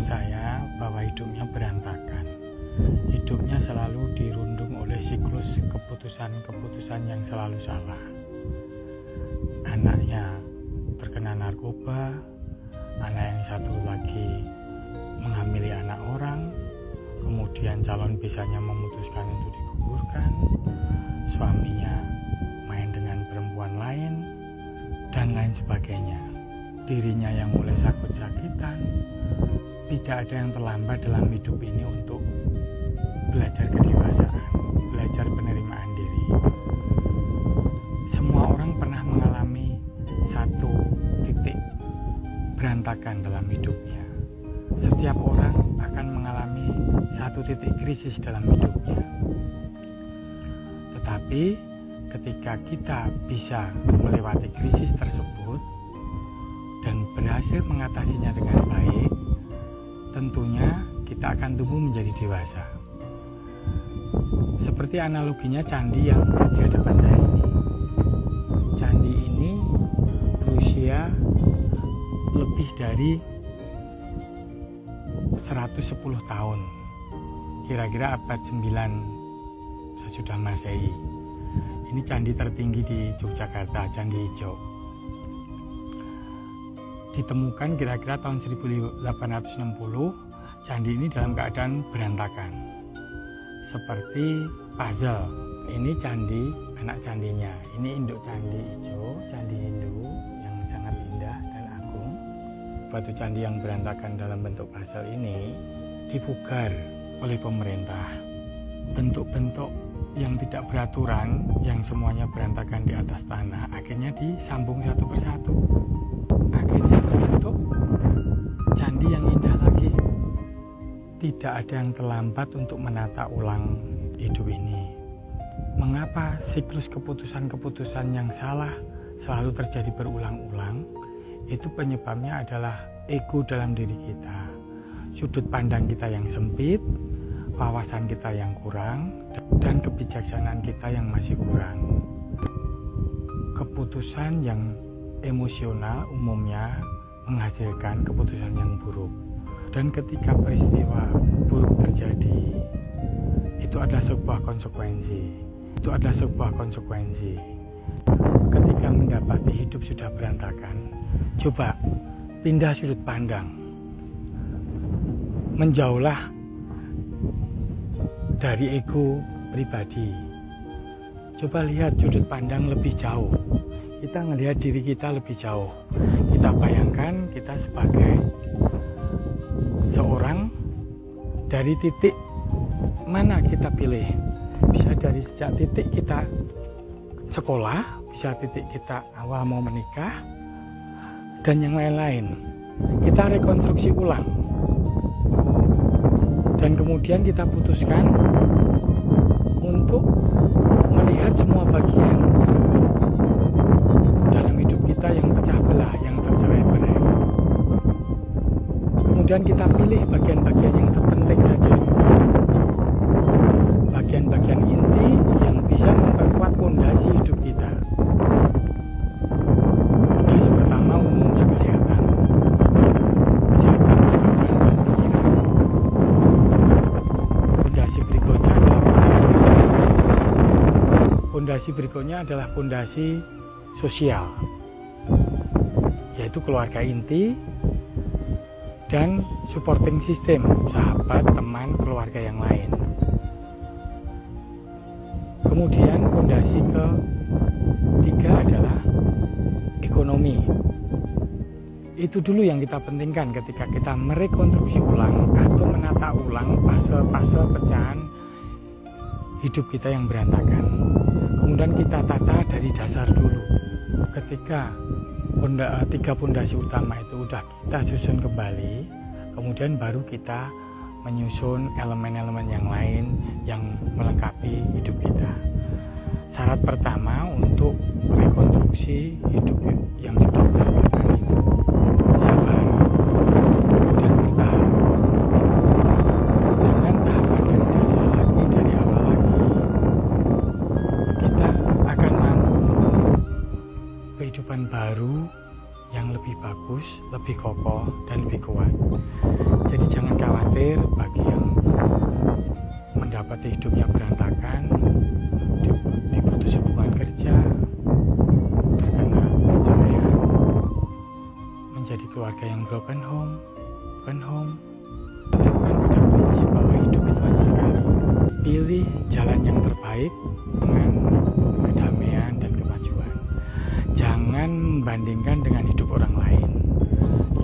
saya bahwa hidupnya berantakan. Hidupnya selalu dirundung oleh siklus keputusan-keputusan yang selalu salah. Anaknya terkena narkoba, anak yang satu lagi menghamili anak orang, kemudian calon besannya memutuskan untuk digugurkan, suaminya main dengan perempuan lain, dan lain sebagainya. Dirinya yang mulai sakit-sakitan. Tidak ada yang terlambat dalam hidup ini untuk belajar kedewasaan, belajar penerimaan diri. Semua orang pernah mengalami satu titik berantakan dalam hidupnya. Setiap orang akan mengalami satu titik krisis dalam hidupnya. Tetapi ketika kita bisa melewati krisis tersebut dan berhasil mengatasinya dengan baik, tentunya kita akan tumbuh menjadi dewasa. Seperti analoginya candi yang di hadapan saya ini. Candi ini berusia lebih dari 110 tahun, kira-kira abad 9 sesudah Masehi. Ini candi tertinggi di Yogyakarta, Candi Ijo. Ditemukan kira-kira tahun 1860, candi ini dalam keadaan berantakan, seperti puzzle. Ini candi, anak candinya. Ini induk Candi Ijo, candi Hindu yang sangat indah dan agung. Batu candi yang berantakan dalam bentuk puzzle ini dipugar oleh pemerintah. Bentuk-bentuk yang tidak beraturan, yang semuanya berantakan di atas tanah, akhirnya disambung satu persatu. Akhirnya terbentuk candi yang indah lagi. Tidak ada yang terlambat untuk menata ulang hidup ini. Mengapa siklus keputusan-keputusan yang salah selalu terjadi berulang-ulang? Itu penyebabnya adalah ego dalam diri kita, sudut pandang kita yang sempit, wawasan kita yang kurang, dan kebijaksanaan kita yang masih kurang. Keputusan yang emosional umumnya menghasilkan keputusan yang buruk. Dan ketika peristiwa buruk terjadi, itu adalah sebuah konsekuensi. Ketika mendapati hidup sudah berantakan, coba pindah sudut pandang. Menjauhlah dari ego pribadi. Coba lihat sudut pandang lebih jauh. Kita melihat diri kita lebih jauh. Kita bayangkan kita sebagai seorang, dari titik mana kita pilih. Bisa dari sejak titik kita sekolah, bisa titik kita awal mau menikah, dan yang lain-lain. Kita rekonstruksi ulang. Dan kemudian kita putuskan untuk melihat semua bagian dalam hidup kita yang pecah belah, yang tercerai-berai. Kemudian kita pilih bagian-bagian yang terpenting saja dulu. Bagian-bagian inti yang bisa memperkuat fondasi hidup kita. Fondasi pertama umumnya kesehatan. Kesehatan dan pikiran. Fondasi berikutnya adalah fondasi sosial, yaitu keluarga inti dan supporting system, sahabat, teman, keluarga yang lain. Kemudian fondasi ketiga adalah ekonomi. Itu dulu yang kita pentingkan ketika kita merekonstruksi ulang atau menata ulang fase-fase pecahan hidup kita yang berantakan. Kemudian kita tata dari dasar dulu. Ketika tiga fondasi utama itu udah kita susun kembali, kemudian baru kita menyusun elemen-elemen yang lain yang melengkapi hidup kita. Syarat pertama untuk rekonstruksi hidup yang sudah berantakan itu sabar dan bertahan. Dengan tahapan dari dasar lagi, dari awal lagi, kita akan mampu untuk kehidupan baru yang lebih bagus, lebih kokoh, dan lebih kuat. Jadi jangan khawatir bagi yang mendapati hidupnya berantakan, diputus hubungan kerja, terkena perceraian, menjadi keluarga yang broken home. Bukan pada prinsip bahwa hidup itu hanya sekali. Pilih jalan yang terbaik dengan kedamaian dan kemajuan. Jangan membandingkan dengan hidup orang lain.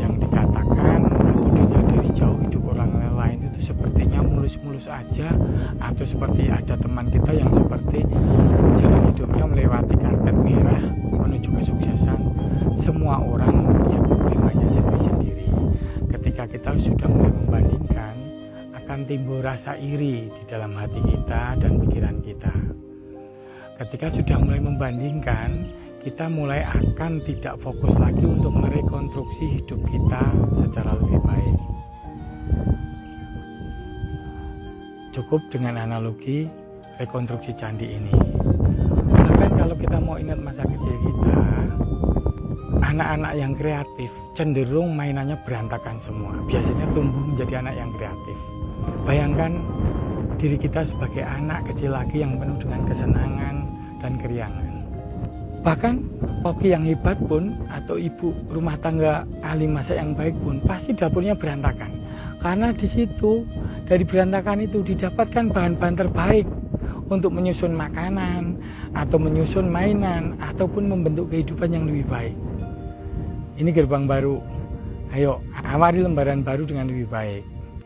Yang dikatakan atau dilihat dari jauh hidup orang lain itu sepertinya mulus-mulus aja, atau seperti ada teman kita yang seperti jalan hidupnya melewati karpet merah menuju kesuksesan. Semua orang punya problemanya sendiri-sendiri. Ketika kita sudah mulai membandingkan, akan timbul rasa iri di dalam hati kita dan pikiran kita. Ketika sudah mulai membandingkan, kita mulai akan tidak fokus lagi untuk merekonstruksi hidup kita secara lebih baik. Cukup dengan analogi rekonstruksi candi ini. Bahkan kalau kita mau ingat masa kecil kita, anak-anak yang kreatif cenderung mainannya berantakan semua. Biasanya tumbuh menjadi anak yang kreatif. Bayangkan diri kita sebagai anak kecil lagi yang penuh dengan kesenangan dan keriangan. Bahkan koki yang hebat pun atau ibu rumah tangga ahli masak yang baik pun pasti dapurnya berantakan. Karena di situ dari berantakan itu didapatkan bahan-bahan terbaik untuk menyusun makanan atau menyusun mainan ataupun membentuk kehidupan yang lebih baik. Ini gerbang baru. Ayo, awali lembaran baru dengan lebih baik.